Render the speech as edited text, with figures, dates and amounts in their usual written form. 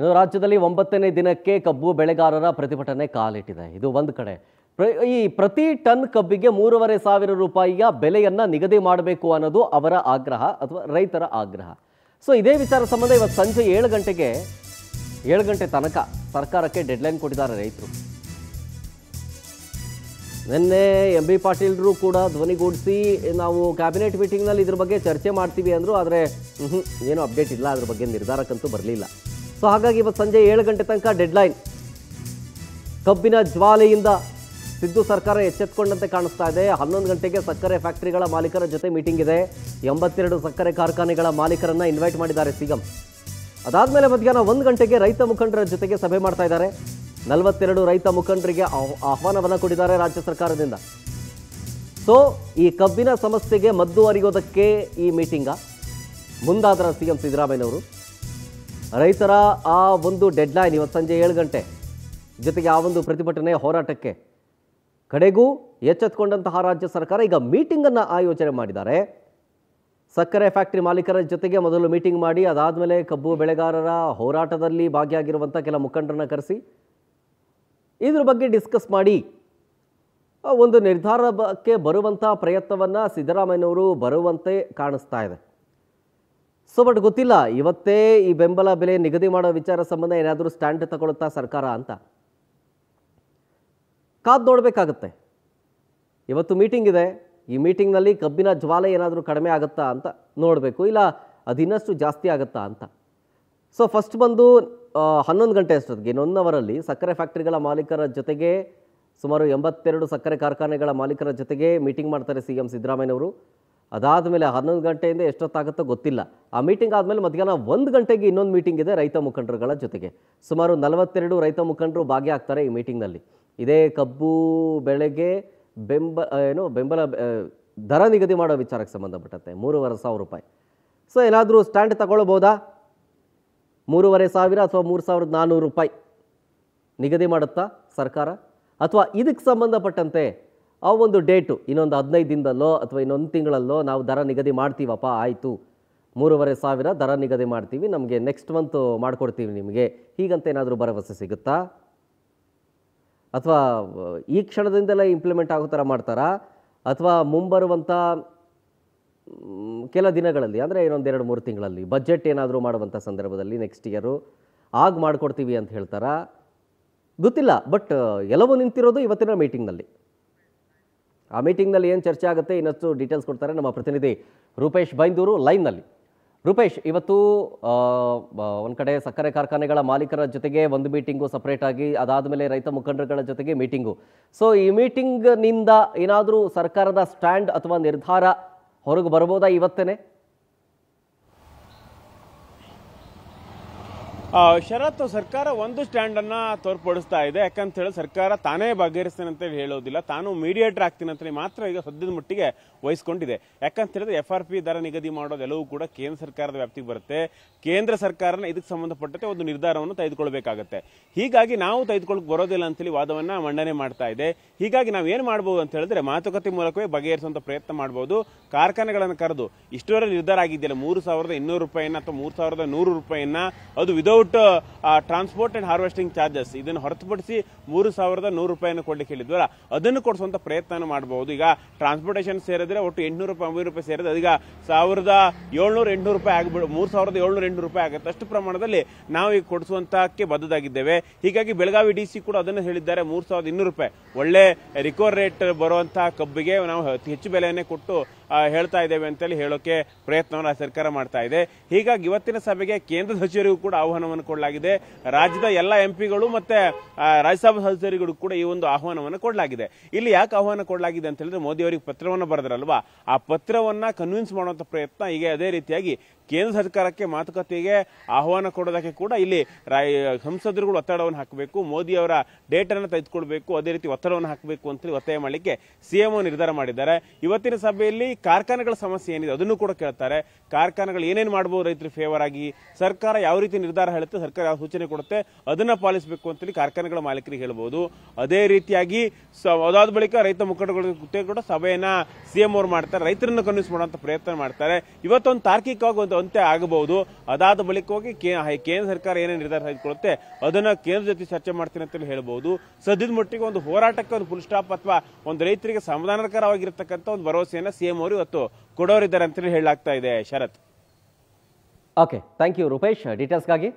ಇನ್ನು ರಾಜ್ಯದಲ್ಲಿ 9ನೇ ದಿನಕ್ಕೆ ಕಬ್ಬು ಬೆಳೆಗಾರರ ಪ್ರತಿಭಟನೆ ಕಾಲಿಟ್ಟಿದೆ. ಇದು ಒಂದು ಕಡೆ. ಈ ಪ್ರತಿ ಟನ್ ಕಬ್ಬಿಗೆ 3,500 ರೂಪಾಯಿಯ ಬೆಲೆಯನ್ನ ನಿಗದಿ ಮಾಡಬೇಕು ಅನ್ನೋದು ಅವರ ಆಗ್ರಹ ಅಥವಾ ರೈತರ ಆಗ್ರಹ. ಸೊ ಇದೇ ವಿಚಾರ ಸಂಬಂಧ ಇವತ್ತು ಸಂಜೆ 7 ಗಂಟೆ ತನಕ ಸರ್ಕಾರಕ್ಕೆ ಡೆಡ್ಲೈನ್ ಕೊಟ್ಟಿದ್ದಾರೆ ರೈತರು. ನಿನ್ನೆ MB ಪಾಟೀಲ್ರು ಕೂಡ ಧ್ವನಿಗೂಡಿಸಿ ನಾವು ಕ್ಯಾಬಿನೆಟ್ ಮೀಟಿಂಗ್ನಲ್ಲಿ ಇದ್ರ ಬಗ್ಗೆ ಚರ್ಚೆ ಮಾಡ್ತೀವಿ ಅಂದರು. ಆದರೆ ಏನೂ ಅಪ್ಡೇಟ್ ಇಲ್ಲ, ಅದ್ರ ಬಗ್ಗೆ ನಿರ್ಧಾರಕ್ಕಂತೂ ಬರಲಿಲ್ಲ. ಸೊ ಹಾಗಾಗಿ ಇವತ್ತು ಸಂಜೆ 7 ಗಂಟೆ ತನಕ ಡೆಡ್ಲೈನ್. ಕಬ್ಬಿನ ಜ್ವಾಲೆಯಿಂದ ಸಿದ್ದು ಸರ್ಕಾರ ಎಚ್ಚೆತ್ತುಕೊಂಡಂತೆ ಕಾಣಿಸ್ತಾ ಇದೆ. 11 ಗಂಟೆಗೆ ಸಕ್ಕರೆ ಫ್ಯಾಕ್ಟರಿಗಳ ಮಾಲೀಕರ ಜೊತೆ ಮೀಟಿಂಗ್ ಇದೆ. 82 ಸಕ್ಕರೆ ಕಾರ್ಖಾನೆಗಳ ಮಾಲೀಕರನ್ನ ಇನ್ವೈಟ್ ಮಾಡಿದ್ದಾರೆ ಸಿಎಂ. ಅದಾದಮೇಲೆ ಮಧ್ಯಾಹ್ನ 1 ಗಂಟೆಗೆ ರೈತ ಮುಖಂಡರ ಜೊತೆಗೆ ಸಭೆ ಮಾಡ್ತಾ ಇದ್ದಾರೆ. 42 ರೈತ ಮುಖಂಡರಿಗೆ ಆಹ್ವಾನವನ್ನು ಕೊಟ್ಟಿದ್ದಾರೆ ರಾಜ್ಯ ಸರ್ಕಾರದಿಂದ. ಸೊ ಈ ಕಬ್ಬಿನ ಸಮಸ್ಯೆಗೆ ಮದ್ದು ಅರಿಯೋದಕ್ಕೆ ಈ ಮೀಟಿಂಗ ಮುಂದಾದರ ಸಿಎಂ ಸಿದ್ದರಾಮಯ್ಯನವರು. ರೈತರ ಆ ಒಂದು ಡೆಡ್ಲೈನ್ ಇವತ್ತು ಸಂಜೆ 7 ಗಂಟೆ, ಜೊತೆಗೆ ಆ ಒಂದು ಪ್ರತಿಭಟನೆ ಹೋರಾಟಕ್ಕೆ ಕಡೆಗೂ ಎಚ್ಚೆತ್ತುಕೊಂಡಂತಹ ರಾಜ್ಯ ಸರ್ಕಾರ ಈಗ ಮೀಟಿಂಗನ್ನು ಆಯೋಜನೆ ಮಾಡಿದ್ದಾರೆ. ಸಕ್ಕರೆ ಫ್ಯಾಕ್ಟರಿ ಮಾಲೀಕರ ಜೊತೆಗೆ ಮೊದಲು ಮೀಟಿಂಗ್ ಮಾಡಿ, ಅದಾದಮೇಲೆ ಕಬ್ಬು ಬೆಳೆಗಾರರ ಹೋರಾಟದಲ್ಲಿ ಭಾಗಿಯಾಗಿರುವಂಥ ಕೆಲ ಮುಖಂಡರನ್ನ ಕರೆಸಿ ಇದ್ರ ಬಗ್ಗೆ ಡಿಸ್ಕಸ್ ಮಾಡಿ ಒಂದು ನಿರ್ಧಾರಕ್ಕೆ ಬರುವಂಥ ಪ್ರಯತ್ನವನ್ನು ಸಿದ್ದರಾಮಯ್ಯನವರು ಬರುವಂತೆ ಕಾಣಿಸ್ತಾ ಇದೆ. ಸೊ ಬಟ್ ಗೊತ್ತಿಲ್ಲ, ಇವತ್ತೇ ಈ ಬೆಂಬಲ ಬೆಲೆ ನಿಗದಿ ಮಾಡೋ ವಿಚಾರ ಸಂಬಂಧ ಏನಾದರೂ ಸ್ಟ್ಯಾಂಡ್ ತಗೊಳ್ಳುತ್ತಾ ಸರ್ಕಾರ ಅಂತ ಕಾದು ನೋಡಬೇಕಾಗತ್ತೆ. ಇವತ್ತು ಮೀಟಿಂಗ್ ಇದೆ. ಈ ಮೀಟಿಂಗ್ನಲ್ಲಿ ಕಬ್ಬಿನ ಜ್ವಾಲೆ ಏನಾದರೂ ಕಡಿಮೆ ಆಗುತ್ತಾ ಅಂತ ನೋಡಬೇಕು, ಇಲ್ಲ ಅದಿನ್ನಷ್ಟು ಜಾಸ್ತಿ ಆಗುತ್ತಾ ಅಂತ. ಸೊ ಫಸ್ಟ್ ಬಂದು 11 ಗಂಟೆ ಅಷ್ಟೊತ್ತಿಗೆ, ಇನ್ನು 1 ಅವರಲ್ಲಿ ಸಕ್ಕರೆ ಫ್ಯಾಕ್ಟ್ರಿಗಳ ಮಾಲೀಕರ ಜೊತೆಗೆ ಸುಮಾರು 82 ಸಕ್ಕರೆ ಕಾರ್ಖಾನೆಗಳ ಮಾಲೀಕರ ಜೊತೆಗೆ ಮೀಟಿಂಗ್ ಮಾಡ್ತಾರೆ ಸಿಎಂ ಸಿದ್ದರಾಮಯ್ಯನವರು. ಅದಾದಮೇಲೆ 11 ಗಂಟೆಯಿಂದ ಎಷ್ಟೊತ್ತಾಗುತ್ತೋ ಗೊತ್ತಿಲ್ಲ. ಆ ಮೀಟಿಂಗ್ ಆದಮೇಲೆ ಮಧ್ಯಾಹ್ನ 1 ಗಂಟೆಗೆ ಇನ್ನೊಂದು ಮೀಟಿಂಗ್ ಇದೆ ರೈತ ಮುಖಂಡರುಗಳ ಜೊತೆಗೆ. ಸುಮಾರು 42 ರೈತ ಮುಖಂಡರು ಭಾಗಿಯಾಗ್ತಾರೆ ಈ ಮೀಟಿಂಗ್ನಲ್ಲಿ. ಇದೇ ಕಬ್ಬು ಬೆಳೆಗೆ ಬೆಂಬಲ ದರ ನಿಗದಿ ಮಾಡೋ ವಿಚಾರಕ್ಕೆ ಸಂಬಂಧಪಟ್ಟಂತೆ 3,500 ರೂಪಾಯಿ. ಸೊ ಏನಾದರೂ ಸ್ಟ್ಯಾಂಡ್ ತಗೊಳ್ಬೋದಾ? 3,500 ಅಥವಾ 3,400 ರೂಪಾಯಿ ನಿಗದಿ ಮಾಡುತ್ತಾ ಸರ್ಕಾರ? ಅಥವಾ ಇದಕ್ಕೆ ಸಂಬಂಧಪಟ್ಟಂತೆ ಆ ಒಂದು ಡೇಟು ಇನ್ನೊಂದು 15 ದಿನದಲ್ಲೋ ಅಥವಾ ಇನ್ನೊಂದು ತಿಂಗಳಲ್ಲೋ ನಾವು ದರ ನಿಗದಿ ಮಾಡ್ತೀವಪ್ಪ, ಆಯಿತು 3,500 ದರ ನಿಗದಿ ಮಾಡ್ತೀವಿ, ನಮಗೆ ನೆಕ್ಸ್ಟ್ ಮಂತ್ ಮಾಡಿಕೊಡ್ತೀವಿ ನಿಮಗೆ, ಹೀಗಂತ ಏನಾದರೂ ಭರವಸೆ ಸಿಗುತ್ತಾ? ಅಥವಾ ಈ ಕ್ಷಣದಿಂದಲೇ ಇಂಪ್ಲಿಮೆಂಟ್ ಆಗೋ ಥರ ಮಾಡ್ತಾರಾ? ಅಥವಾ ಮುಂಬರುವಂಥ ಕೆಲ ದಿನಗಳಲ್ಲಿ, ಅಂದರೆ ಇನ್ನೊಂದು 2-3 ತಿಂಗಳಲ್ಲಿ ಬಜೆಟ್ ಏನಾದರೂ ಮಾಡುವಂಥ ಸಂದರ್ಭದಲ್ಲಿ ನೆಕ್ಸ್ಟ್ ಇಯರು ಆಗ ಮಾಡಿಕೊಡ್ತೀವಿ ಅಂತ ಹೇಳ್ತಾರಾ? ಗೊತ್ತಿಲ್ಲ. ಬಟ್ ಎಲ್ಲವೂ ನಿಂತಿರೋದು ಇವತ್ತಿನ ಮೀಟಿಂಗ್ನಲ್ಲಿ. ಆ ಮೀಟಿಂಗ್ನಲ್ಲಿ ಏನು ಚರ್ಚೆ ಆಗುತ್ತೆ ಇನ್ನಷ್ಟು ಡೀಟೇಲ್ಸ್ ಕೊಡ್ತಾರೆ ನಮ್ಮ ಪ್ರತಿನಿಧಿ ರೂಪೇಶ್ ಬೈಂದೂರು ಲೈನ್ನಲ್ಲಿ. ರೂಪೇಶ್, ಇವತ್ತು ಒಂದು ಕಡೆ ಸಕ್ಕರೆ ಕಾರ್ಖಾನೆಗಳ ಮಾಲೀಕರ ಜೊತೆಗೆ ಒಂದು ಮೀಟಿಂಗು ಸಪ್ರೇಟ್ ಆಗಿ, ಅದಾದಮೇಲೆ ರೈತ ಮುಖಂಡರುಗಳ ಜೊತೆಗೆ ಮೀಟಿಂಗು. ಸೊ ಈ ಮೀಟಿಂಗ್ನಿಂದ ಏನಾದರೂ ಸರ್ಕಾರದ ಸ್ಟ್ಯಾಂಡ್ ಅಥವಾ ನಿರ್ಧಾರ ಹೊರಗೆ ಬರ್ಬೋದಾ ಇವತ್ತೇನೆ? ಶರತ್, ಸರ್ಕಾರ ಒಂದು ಸ್ಟ್ಯಾಂಡ್ ಅನ್ನ ತೋರ್ಪಡಿಸ್ತಾ ಇದೆ. ಯಾಕಂತ ಹೇಳಿ ಸರ್ಕಾರ ತಾನೇ ಬಗೆಹರಿಸ್ತೇನೆ ಅಂತ ಹೇಳೋದಿಲ್ಲ, ತಾನು ಮೀಡಿಯೇಟರ್ ಆಗ್ತೀನಿ ಅಂತ ಮಾತ್ರ ಈಗ ಸದ್ಯದ ಮಟ್ಟಿಗೆ ವಹಿಸ್ಕೊಂಡಿದೆ. ಯಾಕಂತ ಹೇಳಿದ್ರೆ FRP ದರ ನಿಗದಿ ಮಾಡೋದೆಲ್ಲವೂ ಕೂಡ ಕೇಂದ್ರ ಸರ್ಕಾರದ ವ್ಯಾಪ್ತಿಗೆ ಬರುತ್ತೆ. ಕೇಂದ್ರ ಸರ್ಕಾರನ ಇದಕ್ಕೆ ಸಂಬಂಧಪಟ್ಟಂತೆ ಒಂದು ನಿರ್ಧಾರವನ್ನು ತೆಗೆದುಕೊಳ್ಬೇಕಾಗತ್ತೆ. ಹೀಗಾಗಿ ನಾವು ತೆಗೆದುಕೊಳ್ಳಕ್ ಬರೋದಿಲ್ಲ ಅಂತೇಳಿ ವಾದವನ್ನ ಮಂಡನೆ ಮಾಡ್ತಾ ಇದೆ. ಹೀಗಾಗಿ ನಾವು ಏನ್ ಮಾಡಬಹುದು ಅಂತ ಹೇಳಿದ್ರೆ ಮಾತುಕತೆ ಮೂಲಕವೇ ಬಗೆಹರಿಸುವಂತ ಪ್ರಯತ್ನ ಮಾಡಬಹುದು. ಕಾರ್ಖಾನೆಗಳನ್ನು ಕರೆದು ಇಷ್ಟುವರೆಗೆ ನಿರ್ಧಾರ ಆಗಿದೆಯಲ್ಲ 3,200 ರೂಪಾಯಿನ ಅಥವಾ 3,100 ರೂಪಾಯಿನ, ಅದು without transport and harvesting charges, ಇದನ್ನು ಹೊರತುಪಡಿಸಿ 3,100 ರೂಪಾಯಿಯನ್ನು ಕೊಡ್ಲಿಕ್ಕೆ ಹೇಳಿದ್ವಲ್ಲ, ಅದನ್ನು ಕೊಡಿಸುವಂತ ಪ್ರಯತ್ನ ಮಾಡಬಹುದು. ಈಗ ಟ್ರಾನ್ಸ್ಪೋರ್ಟೇಷನ್ ಸೇರಿದ್ರೆ ಒಟ್ಟು 800 ರೂಪಾಯಿ 900 ರೂಪಾಯಿ ಸೇರಿದ್ರೆ ಅದೀಗ 1,700-800 ರೂಪಾಯಿ ಆಗ್ಬಿಡು, 3,700-800 ರೂಪಾಯಿ ಆಗುತ್ತೆ. ಅಷ್ಟು ಪ್ರಮಾಣದಲ್ಲಿ ನಾವು ಈಗ ಕೊಡಿಸುವಂತಕ್ಕೆ ಬದ್ಧರಾಗಿದ್ದೇವೆ. ಹೀಗಾಗಿ ಬೆಳಗಾವಿ DC ಕೂಡ ಅದನ್ನು ಹೇಳಿದ್ದಾರೆ, 3,200 ರೂಪಾಯಿ ಒಳ್ಳೆ ರಿಕವರ್ ರೇಟ್ ಬರುವಂತಹ ಕಬ್ಬಿಗೆ ನಾವು ಹೆಚ್ಚು ಬೆಲೆಯನ್ನೇ ಕೊಟ್ಟು ಹೇಳ್ತಾ ಇದ್ದೇವೆ ಅಂತೇಳಿ ಹೇಳೋಕೆ ಪ್ರಯತ್ನವನ್ನು ಸರ್ಕಾರ ಮಾಡ್ತಾ ಇದೆ. ಹೀಗಾಗಿ ಇವತ್ತಿನ ಸಭೆಗೆ ಕೇಂದ್ರ ಸಚಿವರಿಗೂ ಕೂಡ ಆಹ್ವಾನವನ್ನು ಕೊಡಲಾಗಿದೆ. ರಾಜ್ಯದ ಎಲ್ಲ MP ಗಳು ಮತ್ತೆ ರಾಜ್ಯಸಭಾ ಸದಸ್ಯರಿಗೂ ಕೂಡ ಈ ಒಂದು ಆಹ್ವಾನವನ್ನು ಕೊಡಲಾಗಿದೆ. ಇಲ್ಲಿ ಯಾಕೆ ಆಹ್ವಾನ ಕೊಡಲಾಗಿದೆ ಅಂತ ಹೇಳಿದ್ರೆ, ಮೋದಿ ಅವರಿಗೆ ಪತ್ರವನ್ನು ಬರೆದ್ರಲ್ವಾ, ಆ ಪತ್ರವನ್ನ ಕನ್ವಿನ್ಸ್ ಮಾಡುವಂತ ಪ್ರಯತ್ನ. ಈಗ ಅದೇ ರೀತಿಯಾಗಿ ಕೇಂದ್ರ ಸರ್ಕಾರಕ್ಕೆ ಮಾತುಕತೆಗೆ ಆಹ್ವಾನ ಕೊಡೋದಕ್ಕೆ ಕೂಡ ಇಲ್ಲಿ ಸಂಸದರುಗಳು ಒತ್ತಡವನ್ನು ಹಾಕಬೇಕು, ಮೋದಿ ಅವರ ಡೇಟ್ ಅನ್ನು ತೆಗೆದುಕೊಳ್ಬೇಕು, ಅದೇ ರೀತಿ ಒತ್ತಡವನ್ನು ಹಾಕಬೇಕು ಅಂತೇಳಿ ಒತ್ತಾಯ ಮಾಡಲಿಕ್ಕೆ CM ನಿರ್ಧಾರ ಮಾಡಿದ್ದಾರೆ. ಇವತ್ತಿನ ಸಭೆಯಲ್ಲಿ ಕಾರ್ಖಾನೆಗಳ ಸಮಸ್ಯೆ ಏನಿದೆ ಅದನ್ನು ಕೂಡ ಕೇಳ್ತಾರೆ. ಕಾರ್ಖಾನೆಗಳು ಏನೇನು ಮಾಡಬಹುದು ರೈತರಿಗೆ ಫೇವರ್ ಆಗಿ, ಸರ್ಕಾರ ಯಾವ ರೀತಿ ನಿರ್ಧಾರ ಹೇಳುತ್ತೆ, ಸರ್ಕಾರ ಯಾವ ಸೂಚನೆ ಕೊಡುತ್ತೆ ಅದನ್ನ ಪಾಲಿಸಬೇಕು ಅಂತೇಳಿ ಕಾರ್ಖಾನೆಗಳ ಮಾಲೀಕರಿಗೆ ಹೇಳಬಹುದು. ಅದೇ ರೀತಿಯಾಗಿ ಅದಾದ ಬಳಿಕ ರೈತ ಮುಖಂಡಗಳ ಕೂಡ ಸಭೆಯನ್ನ CM ಮಾಡ್ತಾರೆ, ರೈತರನ್ನು ಕನ್ವಿನ್ಸ್ ಮಾಡುವಂತ ಪ್ರಯತ್ನ ಮಾಡ್ತಾರೆ. ಇವತ್ತೊಂದು ತಾರ್ಕಿಕವಾಗಿ ಅಂತ್ಯ ಆಗಬಹುದು. ಅದಾದ ಬಳಿಕ ಹೋಗಿ ಕೇಂದ್ರ ಸರ್ಕಾರ ಏನೇನು ನಿರ್ಧಾರ ತೆಗೆದುಕೊಳ್ಳುತ್ತೆ ಅದನ್ನ ಕೇಂದ್ರ ಜೊತೆ ಚರ್ಚೆ ಮಾಡ್ತೀನಿ ಅಂತ ಹೇಳ್ಬಹುದು. ಸದ್ಯದ ಮಟ್ಟಿಗೆ ಒಂದು ಹೋರಾಟಕ್ಕೆ ಒಂದು ಫುಲ್ ಸ್ಟಾಪ್ ಅಥವಾ ಒಂದು ರೈತರಿಗೆ ಸಮಾಧಾನಕರವಾಗಿರತಕ್ಕಂಥ ಒಂದು ಭರವಸೆಯನ್ನ ಸಿಎಂ ಅವರು ಇವತ್ತು ಕೊಡೋರಿದ್ದಾರೆ ಅಂತ ಹೇಳಲಾಗ್ತಾ ಇದೆ. Sharath. Okay, thank you Rupesh ಡೀಟೇಲ್ಸ್ಗಾಗಿ.